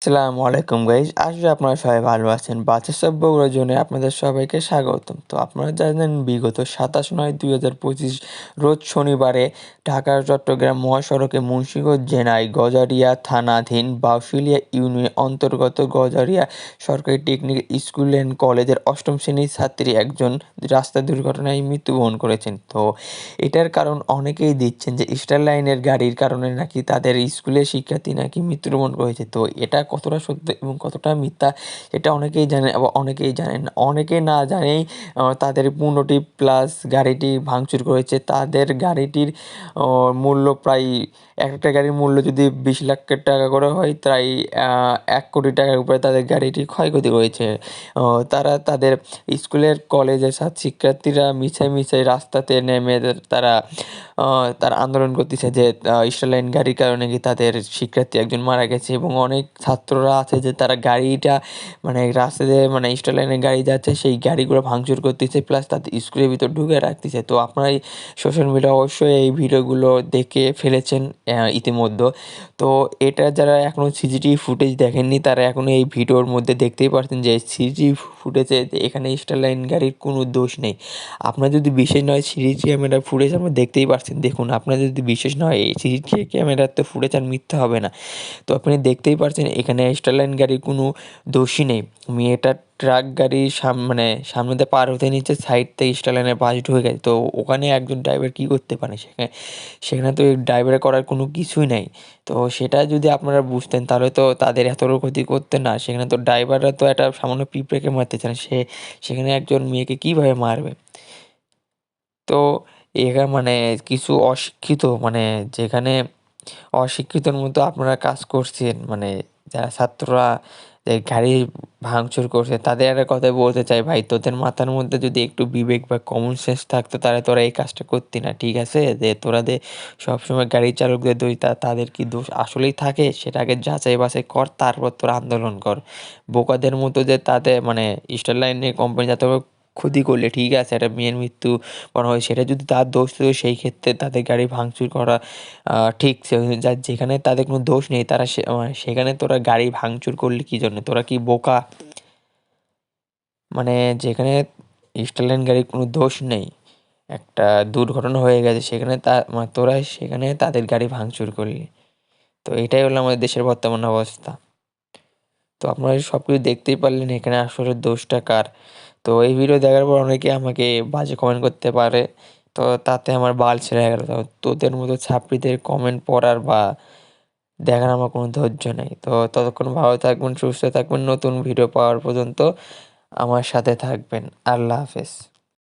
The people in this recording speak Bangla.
আসসালামু আলাইকুম গাইজ, আসলে আপনারা সবাই ভালো আছেন। বাচা বগুড়ার জন্য আপনাদের সবাইকে স্বাগতম। তো আপনারা জানেন বিগত 27/9/2025 রোজ শনিবারে ঢাকা চট্টগ্রাম মহাসড়কে মুন্সিগঞ্জ জেলায় গজারিয়া থানাধীন বাউশিলিয়া ইউনিয়নের অন্তর্গত গজারিয়া সরকারি টেকনিক্যাল স্কুল অ্যান্ড কলেজের অষ্টম শ্রেণীর ছাত্রী একজন রাস্তা দুর্ঘটনায় মৃত্যুবরণ করেছেন। তো এটার কারণ অনেকেই দিচ্ছেন যে স্টার লাইনের গাড়ির কারণে নাকি তাদের স্কুলের শিক্ষার্থী নাকি মৃত্যুবরণ করেছে। তো এটা কতটা সত্য এবং কতটা মিথ্যা এটা অনেকেই জানেন, আবার অনেকেই জানেন না। অনেকে না জানেই তাদের 15টি প্লাস গাড়িটি ভাঙচুর করেছে। তাদের গাড়িটির মূল্য প্রায় একটা গাড়ির মূল্য যদি 20 লাখ টাকা করে হয়, প্রায় 1 কোটি টাকার উপরে তাদের গাড়িটি ক্ষয়ক্ষতি করেছে। তারা তাদের স্কুলের কলেজের শিক্ষার্থীরা মিছাই রাস্তাতে নেমে তারা আন্দোলন করতেছে যে স্টার লাইন গাড়ির কারণে কি তাদের শিক্ষার্থী একজন মারা গেছে, এবং অনেক ছাত্ররা আছে যে তারা গাড়িটা রাস্তাতে স্টার লাইনের গাড়ি যাচ্ছে সেই গাড়িগুলো ভাঙচুর করতেছে, প্লাস তাদের স্কুলের ভিতর ঢুকে রাখতেছে। তো আপনারা সোশ্যাল মিডিয়া অবশ্যই এই ভিডিওগুলো দেখে ফেলেছেন ইতিমধ্যে। তো এটা যারা এখনও সিসিটিভি ফুটেজ দেখেননি তারা এখনও এই ভিডিওর মধ্যে দেখতেই পারছেন যে সিসিটিভি ফুটেজে এখানে স্টার লাইন গাড়ির কোনো দোষ নেই। আপনার যদি বিশেষ নয়, সিসি ক্যামেরার ফুটেজ আমরা দেখতেই পারছেন, দেখুন। আপনার যদি বিশেষ নয়, এই সিসি ক্যামেরার তো ফুটেজ আর মিথ্যা হবে না। তো আপনি দেখতেই পারছেন এখানে স্টার লাইন গাড়ির কোনো দোষই নেই। মেয়েটা ট্রাক গাড়ি সামনে দিয়ে পার হতে নিচ্ছে, সাইড থেকে স্টার লাইনের পাশ ঢুকে গেছে। তো ওখানে একজন ড্রাইভার কী করতে পারে? সেখানে তো ড্রাইভারের করার কোনো কিছুই নেই। তো সেটা যদি আপনারা বুঝতেন তাহলে তো তাদের এতটা ক্ষতি করতেন না। সেখানে তো ড্রাইভাররা তো একটা সামান্য পিঁপড়েকে মারতে চান, সেখানে একজন মেয়েকে কীভাবে মারবে? তো এখানে কিছু অশিক্ষিত, যেখানে অশিক্ষিতর মতো আপনারা কাজ করছেন, যারা ছাত্ররা যে গাড়ি ভাঙচুর করছে তাদের একটা কথা বলতে চাই, ভাই তোদের মাথার মধ্যে যদি একটু বিবেক বা কমন সেন্স থাকতো তাহলে তোরা এই কাজটা করতি না, ঠিক আছে? যে তোরা সবসময় গাড়ি চালকদের দোষ, তাদের কি দোষ আসলেই থাকে সেটা আগে যাচাই বাছাই কর, তারপর তোরা আন্দোলন কর। বোকাদের মতো যে তাদের স্টার লাইনের কোম্পানি যাতে ক্ষতি করলে ঠিক আছে, একটা মেয়ের মৃত্যু করা হয়, সেটা যদি তার দোষ ছিল সেই ক্ষেত্রে তাদের গাড়ি ভাঙচুর করা ঠিক। যেখানে তাদের কোনো দোষ নেই তারা সেখানে তোরা গাড়ি ভাঙচুর করলি কী জন্য? তোরা কি বোকা? যেখানে স্টার লাইন গাড়ির কোনো দোষ নেই, একটা দুর্ঘটনা হয়ে গেছে, সেখানে তোরা সেখানে তাদের গাড়ি ভাঙচুর করলি। তো এটাই হলো আমাদের দেশের বর্তমান অবস্থা। তো আপনারা সব কিছু দেখতেই পারলেন এখানে আসলে দোষটা কার। তো এই ভিডিও দেখার পর অনেকে আমাকে বাজে কমেন্ট করতে পারে, তো তাতে আমার বাল ছেড়ে গেল। তোদের মতো ছাত্রীদের কমেন্ট পড়ার বা দেখার আমার কোনো ধৈর্য নেই। তো ততক্ষণ ভালো থাকবেন, সুস্থ থাকবেন, নতুন ভিডিও পাওয়ার পর্যন্ত আমার সাথে থাকবেন। আল্লাহ হাফেজ।